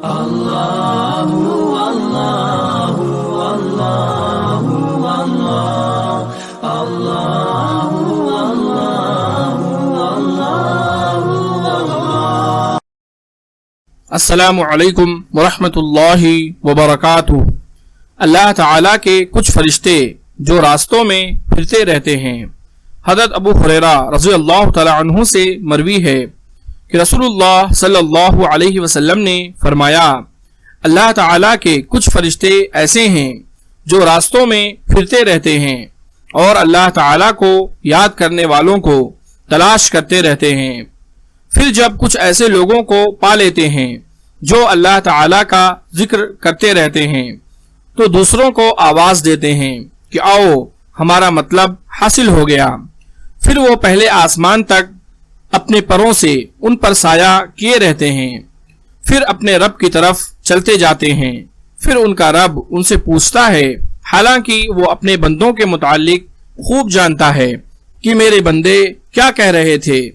اللہ اللہ اللہ اللہ اللہ اللہ۔ السلام علیکم ورحمۃ اللہ وبرکاتہ۔ اللہ تعالیٰ کے کچھ فرشتے جو راستوں میں پھرتے رہتے ہیں۔ حضرت ابو ہریرہ رضی اللہ تعالی عنہ سے مروی ہے کہ رسول اللہ صلی اللہ علیہ وسلم نے فرمایا، اللہ تعالیٰ کے کچھ فرشتے ایسے ہیں جو راستوں میں پھرتے رہتے ہیں اور اللہ تعالیٰ کو یاد کرنے والوں کو تلاش کرتے رہتے ہیں۔ پھر جب کچھ ایسے لوگوں کو پا لیتے ہیں جو اللہ تعالیٰ کا ذکر کرتے رہتے ہیں تو دوسروں کو آواز دیتے ہیں کہ آؤ ہمارا مطلب حاصل ہو گیا۔ پھر وہ پہلے آسمان تک اپنے پروں سے ان پر سایہ کیے رہتے ہیں، پھر اپنے رب کی طرف چلتے جاتے ہیں۔ پھر ان کا رب ان سے پوچھتا ہے، حالانکہ وہ اپنے بندوں کے متعلق خوب جانتا ہے کہ میرے بندے کیا کہہ رہے تھے۔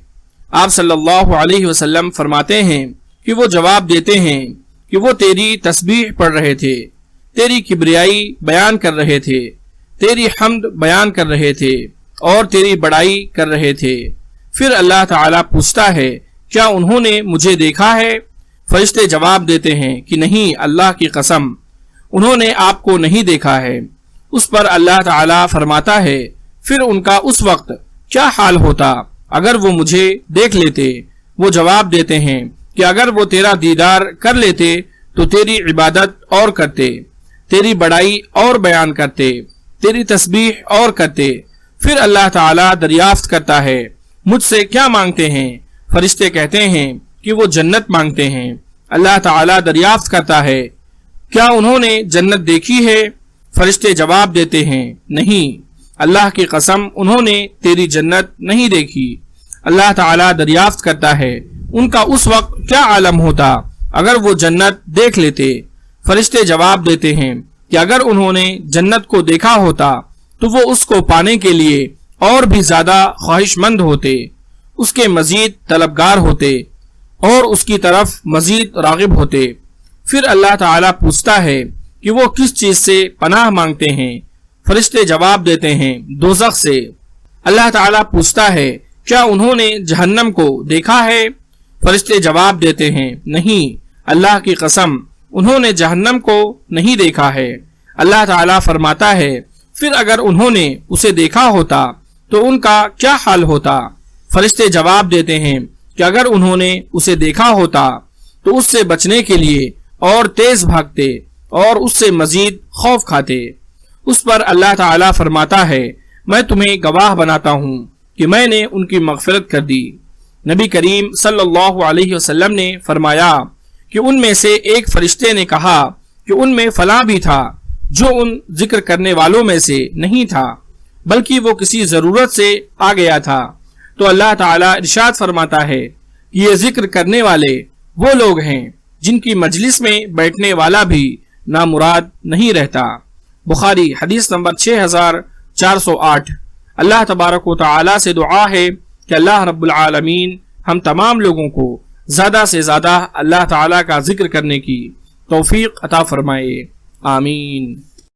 آپ صلی اللہ علیہ وسلم فرماتے ہیں کہ وہ جواب دیتے ہیں کہ وہ تیری تسبیح پڑھ رہے تھے، تیری کبریائی بیان کر رہے تھے، تیری حمد بیان کر رہے تھے اور تیری بڑائی کر رہے تھے۔ پھر اللہ تعالیٰ پوچھتا ہے، کیا انہوں نے مجھے دیکھا ہے؟ فرشتے جواب دیتے ہیں کہ نہیں، اللہ کی قسم انہوں نے آپ کو نہیں دیکھا ہے۔ اس پر اللہ تعالیٰ فرماتا ہے، پھر ان کا اس وقت کیا حال ہوتا اگر وہ مجھے دیکھ لیتے؟ وہ جواب دیتے ہیں کہ اگر وہ تیرا دیدار کر لیتے تو تیری عبادت اور کرتے، تیری بڑائی اور بیان کرتے، تیری تسبیح اور کرتے۔ پھر اللہ تعالیٰ دریافت کرتا ہے، مجھ سے کیا مانگتے ہیں؟ فرشتے کہتے ہیں کہ وہ جنت مانگتے ہیں۔ اللہ تعالیٰ دریافت کرتا ہے، کیا انہوں نے جنت دیکھی ہے؟ فرشتے جواب دیتے ہیں، نہیں، اللہ کی قسم انہوں نے تیری جنت نہیں دیکھی۔ اللہ تعالیٰ دریافت کرتا ہے، ان کا اس وقت کیا عالم ہوتا اگر وہ جنت دیکھ لیتے؟ فرشتے جواب دیتے ہیں کہ اگر انہوں نے جنت کو دیکھا ہوتا تو وہ اس کو پانے کے لیے اور بھی زیادہ خواہش مند ہوتے، اس کے مزید طلبگار ہوتے اور اس کی طرف مزید راغب ہوتے۔ پھر اللہ تعالیٰ پوچھتا ہے کہ وہ کس چیز سے پناہ مانگتے ہیں؟ فرشتے جواب دیتے ہیں، دوزخ سے۔ اللہ تعالیٰ پوچھتا ہے، کیا انہوں نے جہنم کو دیکھا ہے؟ فرشتے جواب دیتے ہیں، نہیں، اللہ کی قسم انہوں نے جہنم کو نہیں دیکھا ہے۔ اللہ تعالیٰ فرماتا ہے، پھر اگر انہوں نے اسے دیکھا ہوتا تو ان کا کیا حال ہوتا؟ فرشتے جواب دیتے ہیں کہ اگر انہوں نے اسے دیکھا ہوتا تو اس سے بچنے کے لیے اور تیز بھاگتے اور اس سے مزید خوف کھاتے۔ اس پر اللہ تعالیٰ فرماتا ہے، میں تمہیں گواہ بناتا ہوں کہ میں نے ان کی مغفرت کر دی۔ نبی کریم صلی اللہ علیہ وسلم نے فرمایا کہ ان میں سے ایک فرشتے نے کہا کہ ان میں فلاں بھی تھا جو ان ذکر کرنے والوں میں سے نہیں تھا، بلکہ وہ کسی ضرورت سے آ گیا تھا۔ تو اللہ تعالیٰ ارشاد فرماتا ہے کہ یہ ذکر کرنے والے وہ لوگ ہیں جن کی مجلس میں بیٹھنے والا بھی نامراد نہیں رہتا۔ بخاری حدیث نمبر 6408۔ اللہ تبارک و تعالیٰ سے دعا ہے کہ اللہ رب العالمین ہم تمام لوگوں کو زیادہ سے زیادہ اللہ تعالیٰ کا ذکر کرنے کی توفیق عطا فرمائے، آمین۔